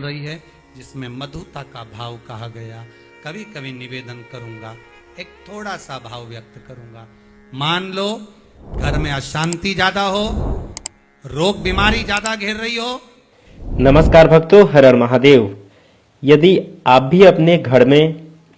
रही है जिसमें मधुता का भाव कहा गया। कभी कभी निवेदन करूंगा, एक थोड़ा सा भाव व्यक्त करूंगा। मान लो घर में अशांति ज्यादा हो, रोग बीमारी ज्यादा घेर रही हो। नमस्कार भक्तों, हर हर महादेव। यदि आप भी अपने घर में,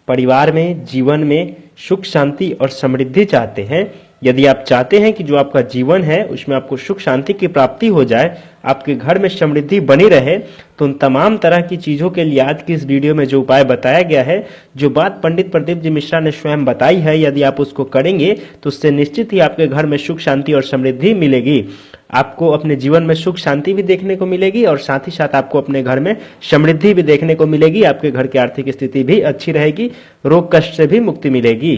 परिवार में, जीवन में सुख शांति और समृद्धि चाहते हैं, यदि आप चाहते हैं कि जो आपका जीवन है उसमें आपको सुख शांति की प्राप्ति हो जाए, आपके घर में समृद्धि बनी रहे, तो उन तमाम तरह की चीज़ों के लिए आज की इस वीडियो में जो उपाय बताया गया है, जो बात पंडित प्रदीप जी मिश्रा ने स्वयं बताई है, यदि आप उसको करेंगे तो उससे निश्चित ही आपके घर में सुख शांति और समृद्धि मिलेगी। आपको अपने जीवन में सुख शांति भी देखने को मिलेगी और साथ ही साथ आपको अपने घर में समृद्धि भी देखने को मिलेगी। आपके घर की आर्थिक स्थिति भी अच्छी रहेगी, रोग कष्ट से भी मुक्ति मिलेगी।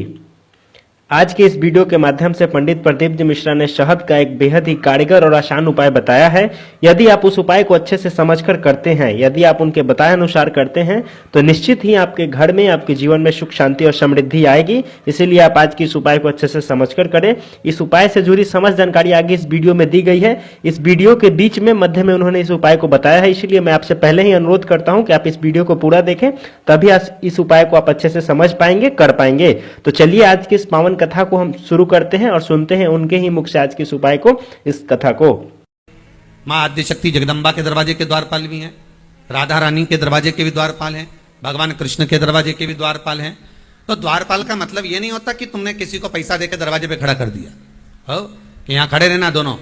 आज के इस वीडियो के माध्यम से पंडित प्रदीप जी मिश्रा ने शहद का एक बेहद ही कारगर और आसान उपाय बताया है। यदि आप उस उपाय को अच्छे से समझकर करते हैं, यदि आप उनके बताए अनुसार करते हैं, तो निश्चित ही आपके घर में, आपके जीवन में सुख शांति और समृद्धि आएगी। इसीलिए आप आज की इस उपाय को अच्छे से समझकर करें। इस उपाय से जुड़ी समस्त जानकारी आगे इस वीडियो में दी गई है। इस वीडियो के बीच में मध्य में उन्होंने इस उपाय को बताया है, इसलिए मैं आपसे पहले ही अनुरोध करता हूं कि आप इस वीडियो को पूरा देखें, तभी इस उपाय को आप अच्छे से समझ पाएंगे, कर पाएंगे। तो चलिए आज की इस पावन कथा को हम शुरू करते हैं और सुनते हैं उनके ही मुख से आज की इस उपाय को, इस कथा को। माँ आद्यशक्ति जगदम्बा के दरवाजे के द्वारपाल भी हैं, राधा रानी के दरवाजे के भी द्वारपाल हैं, भगवान कृष्ण के दरवाजे के भी द्वारपाल हैं। तो द्वारपाल का मतलब ये नहीं होता कि तुमने किसी को पैसा देकर दरवाजे पे खड़ा कर दिया हो कि यहाँ खड़े रहना, दोनों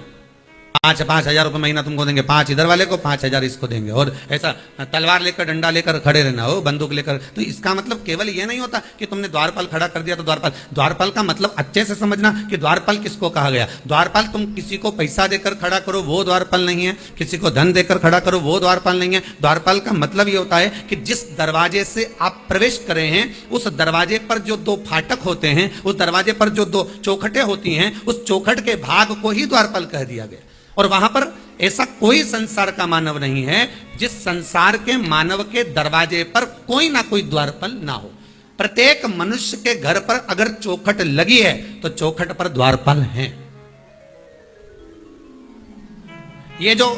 5,000 रुपये महीना तुमको देंगे, 5 इधर वाले को, 5,000 इसको देंगे, और ऐसा तलवार लेकर डंडा लेकर खड़े रहना हो, बंदूक लेकर। तो इसका मतलब केवल ये नहीं होता कि तुमने द्वारपाल खड़ा कर दिया तो द्वारपाल का मतलब अच्छे से समझना कि द्वारपाल किसको कहा गया। द्वारपाल तुम किसी को पैसा देकर खड़ा करो वो द्वारपाल नहीं है, किसी को धन देकर खड़ा करो वो द्वारपाल नहीं है। द्वारपाल का मतलब ये होता है कि जिस दरवाजे से आप प्रवेश करे हैं उस दरवाजे पर जो 2 फाटक होते हैं, उस दरवाजे पर जो 2 चौखटें होती हैं, उस चौखट के भाग को ही द्वारपाल कह दिया गया। और वहां पर ऐसा कोई संसार का मानव नहीं है जिस संसार के मानव के दरवाजे पर कोई ना कोई द्वारपाल ना हो। प्रत्येक मनुष्य के घर पर अगर चौखट लगी है तो चौखट पर द्वारपाल हैं। ये जो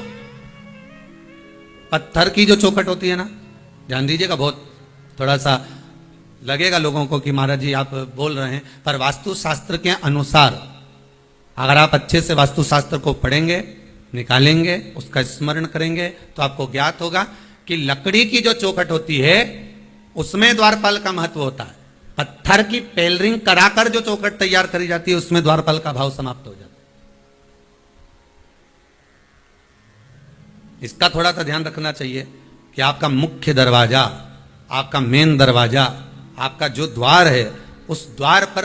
पत्थर की जो चौखट होती है ना, ध्यान दीजिएगा, बहुत थोड़ा सा लगेगा लोगों को कि महाराज जी आप बोल रहे हैं, पर वास्तुशास्त्र के अनुसार अगर आप अच्छे से वास्तुशास्त्र को पढ़ेंगे, निकालेंगे, उसका स्मरण करेंगे, तो आपको ज्ञात होगा कि लकड़ी की जो चौखट होती है उसमें द्वारपाल का महत्व होता है। पत्थर की पेलरिंग कराकर जो चौखट तैयार करी जाती है उसमें द्वारपाल का भाव समाप्त हो जाता है। इसका थोड़ा सा ध्यान रखना चाहिए कि आपका मुख्य दरवाजा, आपका मेन दरवाजा, आपका जो द्वार है, उस द्वार पर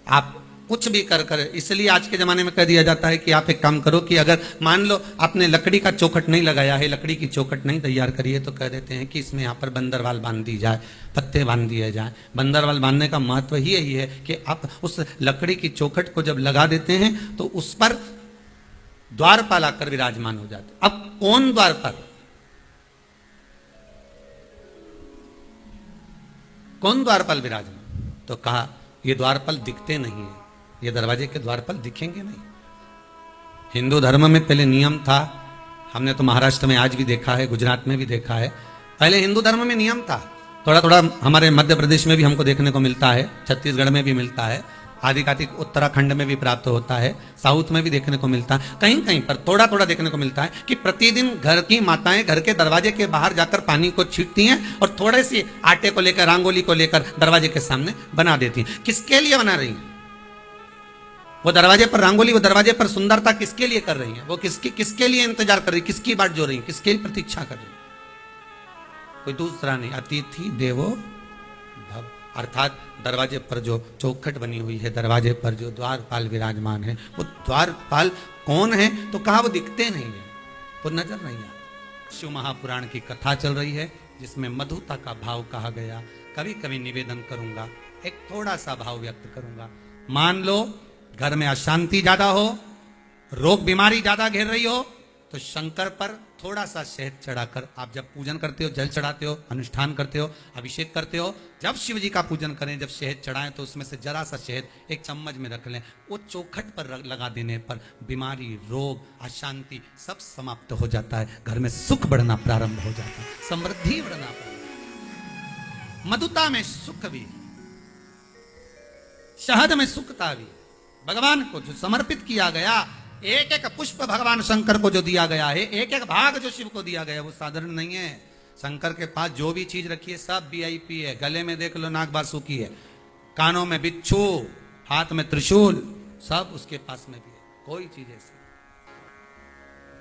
आप कुछ भी कर इसलिए आज के जमाने में कह दिया जाता है कि आप एक काम करो कि अगर मान लो आपने लकड़ी का चौखट नहीं लगाया है, लकड़ी की चौखट नहीं तैयार करी है, तो कह देते हैं कि इसमें यहाँ पर बंदरवाल बांध दी जाए, पत्ते बांध दिए जाए। बंदरवाल बांधने का महत्व ही यही है कि आप उस लकड़ी की चौखट को जब लगा देते हैं तो उस पर द्वारपाल आकर विराजमान हो जाते। अब कौन द्वारपाल, कौन द्वारपाल विराजमान? तो कहा ये द्वारपाल दिखते नहीं है, ये दरवाजे के द्वारपाल दिखेंगे नहीं। हिंदू धर्म में पहले नियम था, हमने तो महाराष्ट्र में आज भी देखा है, गुजरात में भी देखा है। पहले हिंदू धर्म में नियम था, थोड़ा थोड़ा हमारे मध्य प्रदेश में भी हमको देखने को मिलता है, छत्तीसगढ़ में भी मिलता है, आदिकातिक उत्तराखंड में भी प्राप्त होता है, साउथ में भी देखने को मिलता है, कहीं कहीं पर थोड़ा थोड़ा देखने को मिलता है कि प्रतिदिन घर की माताएं घर के दरवाजे के बाहर जाकर पानी को छींटती हैं और थोड़े से आटे को लेकर, रंगोली को लेकर दरवाजे के सामने बना देती हैं। किसके लिए बना रही हैं? वो दरवाजे पर रंगोली, वो दरवाजे पर सुंदरता किसके लिए कर रही हैं? वो किसके लिए इंतजार कर रही, किसकी बाट जो रही, किसके लिए प्रतीक्षा कर रही? कोई दूसरा नहीं, अतिथि देवो भव। अर्थात दरवाजे पर जो चौखट बनी हुई है, दरवाजे पर जो द्वारपाल विराजमान है, वो द्वारपाल कौन है? तो कहा वो दिखते नहीं है, वो नजर नहीं आता। शिव महापुराण की कथा चल रही है जिसमें मधुता का भाव कहा गया। कभी कभी निवेदन करूंगा, एक थोड़ा सा भाव व्यक्त करूंगा। मान लो घर में अशांति ज्यादा हो, रोग बीमारी ज्यादा घेर रही हो, तो शंकर पर थोड़ा सा शहद चढ़ाकर, आप जब पूजन करते हो, जल चढ़ाते हो, अनुष्ठान करते हो, अभिषेक करते हो, जब शिव जी का पूजन करें, जब शहद चढ़ाएं तो उसमें से जरा सा शहद एक चम्मच में रख लें। वो चौखट पर लगा देने पर बीमारी, रोग, अशांति सब समाप्त हो जाता है। घर में सुख बढ़ना प्रारंभ हो जाता है, समृद्धि बढ़ना प्रारंभ। मधुता में सुख भी, शहद में सुखता भी। भगवान को जो समर्पित किया गया, एक एक पुष्प भगवान शंकर को जो दिया गया है, एक एक भाग जो शिव को दिया गया, वो साधारण नहीं है। शंकर के पास जो भी चीज रखी है सब वीआईपी है। गले में देख लो नाग बासुकी है, कानों में बिच्छू, हाथ में त्रिशूल, सब उसके पास में भी है। कोई चीज ऐसी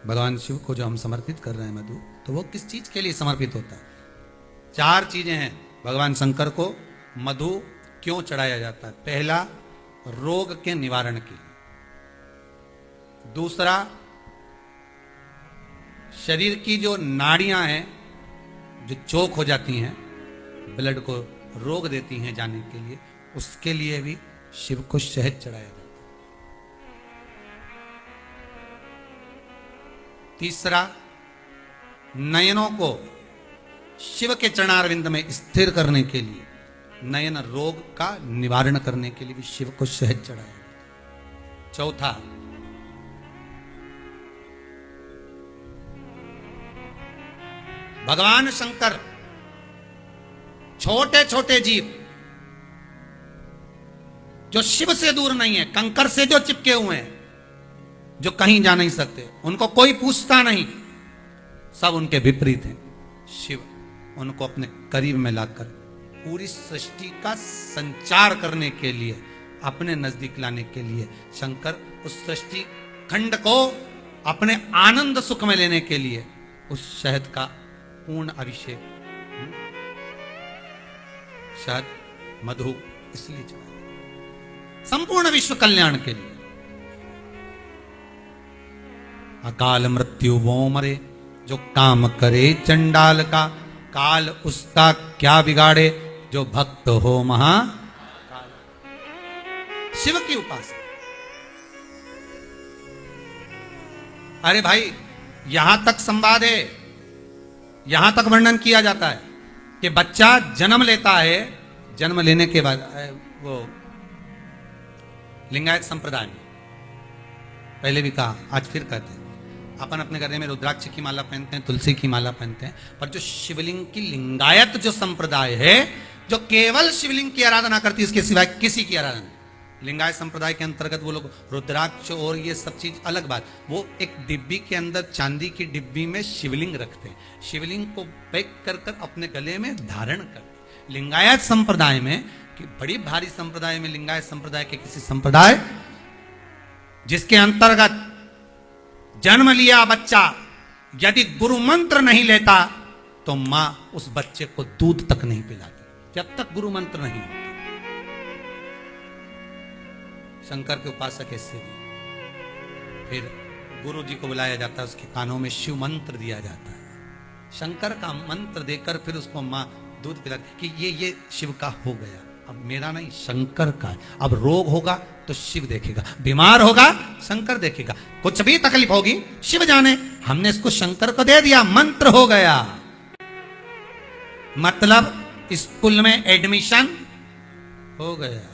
भगवान शिव को जो हम समर्पित कर रहे हैं मधु, तो वो किस चीज के लिए समर्पित होता है? 4 चीजें हैं भगवान शंकर को मधु क्यों चढ़ाया जाता है। पहला, रोग के निवारण के लिए। दूसरा, शरीर की जो नाड़ियां हैं जो चोक हो जाती हैं, ब्लड को रोक देती हैं जाने के लिए, उसके लिए भी शिव को शहद चढ़ाया जाता है। तीसरा, नयनों को शिव के चरणारविंद में स्थिर करने के लिए, नयन रोग का निवारण करने के लिए भी शिव को शहद चढ़ाया जाता है। चौथा, भगवान शंकर छोटे छोटे जीव जो शिव से दूर नहीं है, कंकर से जो चिपके हुए हैं, जो कहीं जा नहीं सकते, उनको कोई पूछता नहीं, सब उनके विपरीत हैं, शिव उनको अपने करीब में लाकर पूरी सृष्टि का संचार करने के लिए, अपने नजदीक लाने के लिए, शंकर उस सृष्टि खंड को अपने आनंद सुख में लेने के लिए उस शहद का पूर्ण अभिषेक, शहद मधु इसलिए चढ़ाया, संपूर्ण विश्व कल्याण के लिए। अकाल मृत्यु वो मरे, जो काम करे चंडाल का, काल उसका क्या बिगाड़े, जो भक्त हो महाकाल। शिव की उपासना। अरे भाई, यहां तक संवाद है, यहां तक वर्णन किया जाता है कि बच्चा जन्म लेता है, जन्म लेने के बाद वो लिंगायत संप्रदाय में पहले भी कहा, आज फिर कहते हैं, अपन अपने गले में रुद्राक्ष की माला पहनते हैं, तुलसी की माला पहनते हैं, पर जो शिवलिंग की लिंगायत जो संप्रदाय है, जो केवल शिवलिंग की आराधना करती है, इसके सिवाय किसी की आराधना नहीं। लिंगायत संप्रदाय के अंतर्गत वो लोग रुद्राक्ष और ये सब चीज अलग बात, वो एक डिब्बी के अंदर, चांदी की डिब्बी में शिवलिंग रखते हैं, शिवलिंग को पैक कर कर अपने गले में धारण करते हैं। लिंगायत संप्रदाय में, कि बड़ी भारी संप्रदाय में, लिंगायत संप्रदाय के किसी संप्रदाय जिसके अंतर्गत जन्म लिया बच्चा, यदि गुरु मंत्र नहीं लेता तो मां उस बच्चे को दूध तक नहीं पिलाती, जब तक गुरु मंत्र नहीं होता। शंकर के उपासक ऐसे भी, फिर गुरु जी को बुलाया जाता है, उसके कानों में शिव मंत्र दिया जाता है, शंकर का मंत्र देकर फिर उसको मां दूध पिलाती कि ये शिव का हो गया, अब मेरा नहीं शंकर का है। अब रोग होगा तो शिव देखेगा, बीमार होगा शंकर देखेगा, कुछ भी तकलीफ होगी शिव जाने, हमने इसको शंकर को दे दिया, मंत्र हो गया। मतलब स्कूल में एडमिशन हो गया,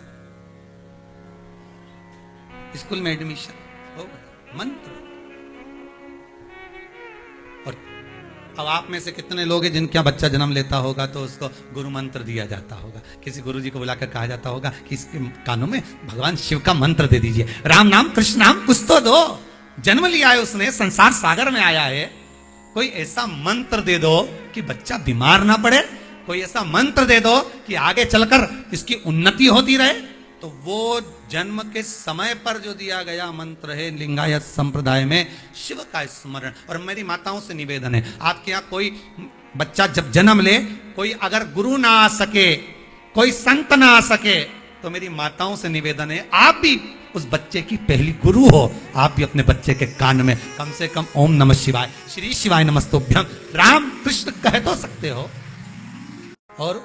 स्कूल में एडमिशन हो गया, मंत्र। और अब आप में से कितने लोग हैं जिनका बच्चा जन्म लेता होगा तो उसको गुरु मंत्र दिया जाता होगा, किसी गुरु जी को बुलाकर कहा जाता होगा कि इसके कानों में भगवान शिव का मंत्र दे दीजिए, राम नाम कृष्ण नाम कुछ तो दो, जन्म लिया है उसने, संसार सागर में आया है, कोई ऐसा मंत्र दे दो कि बच्चा बीमार ना पड़े, कोई ऐसा मंत्र दे दो कि आगे चलकर इसकी उन्नति होती रहे। तो वो जन्म के समय पर जो दिया गया मंत्र है लिंगायत संप्रदाय में, शिव का स्मरण। और मेरी माताओं से निवेदन है, आपके यहाँ कोई बच्चा जब जन्म ले, कोई अगर गुरु ना आ सके, कोई संत ना आ सके, तो मेरी माताओं से निवेदन है, आप भी उस बच्चे की पहली गुरु हो, आप भी अपने बच्चे के कान में कम से कम ओम नमः शिवाय, श्री शिवाय नमस्तुभ्यम, राम कृष्ण कह तो सकते हो। और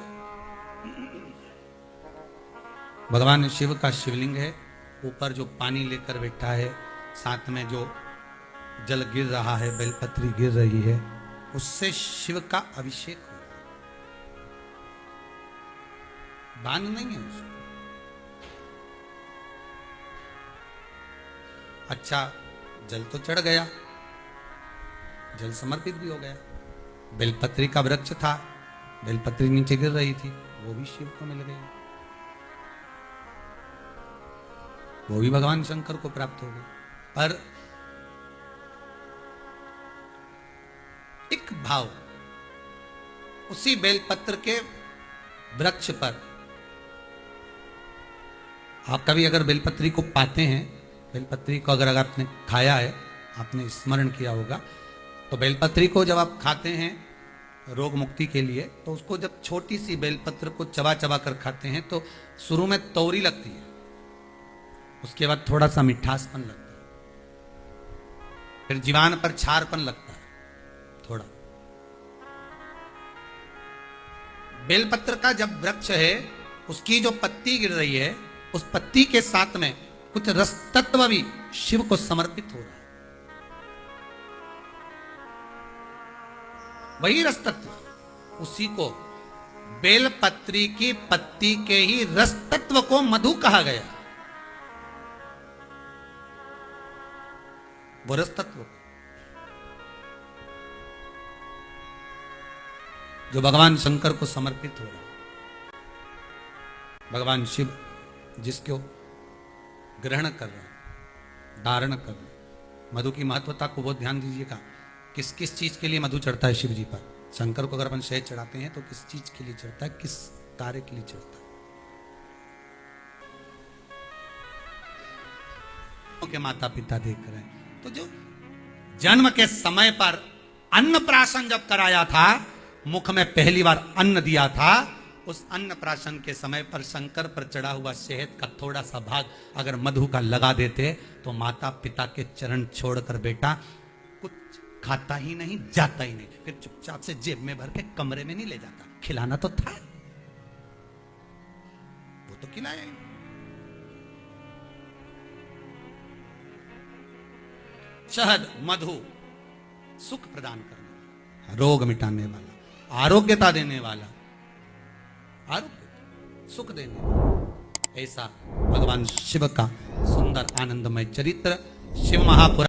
भगवान शिव का शिवलिंग है, ऊपर जो पानी लेकर बैठा है, साथ में जो जल गिर रहा है, बेलपत्री गिर रही है, उससे शिव का अभिषेक हो रहा है। बांध नहीं है उसको। अच्छा, जल तो चढ़ गया, जल समर्पित भी हो गया। बेलपत्री का वृक्ष था, बेलपत्री नीचे गिर रही थी, वो भी शिव को मिल गई, वो भी भगवान शंकर को प्राप्त हो गई। पर एक भाव उसी बेलपत्र के वृक्ष पर, आप कभी अगर बेलपत्री को पाते हैं, बेलपत्री को अगर आपने खाया है, आपने स्मरण किया होगा, तो बेलपत्री को जब आप खाते हैं रोग मुक्ति के लिए, तो उसको जब छोटी सी बेलपत्र को चबा चबा कर खाते हैं तो शुरू में तौरी लगती है, उसके बाद थोड़ा सा मिठासपन लगता है, फिर जीवान पर छारपन लगता है थोड़ा। बेलपत्र का जब वृक्ष है, उसकी जो पत्ती गिर रही है, उस पत्ती के साथ में कुछ रस तत्व भी शिव को समर्पित हो रहा है। वही रस तत्व, उसी को बेलपत्री की पत्ती के ही रस तत्व को मधु कहा गया। वो रस तत्व जो भगवान शंकर को समर्पित हो रहा है, भगवान शिव जिसको ग्रहण कर रहे हैं, धारण कर रहे हैं। मधु की महत्वता को बहुत ध्यान दीजिएगा। किस किस चीज के लिए मधु चढ़ता है शिव जी पर? शंकर को अगर अपन शहद चढ़ाते हैं तो किस चीज के लिए चढ़ता है, किस कार्य के लिए चढ़ता है? के माता पिता देख रहे हैं, तो जो जन्म के समय पर अन्नप्राशन जब कराया था, मुख में पहली बार अन्न दिया था, उस अन्नप्राशन के समय पर शंकर पर चढ़ा हुआ शहद का थोड़ा सा भाग अगर मधु का लगा देते तो माता पिता के चरण छोड़कर बेटा कुछ खाता ही नहीं, जाता ही नहीं, फिर चुपचाप से जेब में भर के कमरे में नहीं ले जाता। खिलाना तो था, वो तो खिलाया ही। शहद, मधु सुख प्रदान करने वाला, रोग मिटाने वाला, आरोग्यता देने वाला, आरोग्य सुख देने वाला, ऐसा भगवान शिव का सुंदर आनंदमय चरित्र शिव महापुराण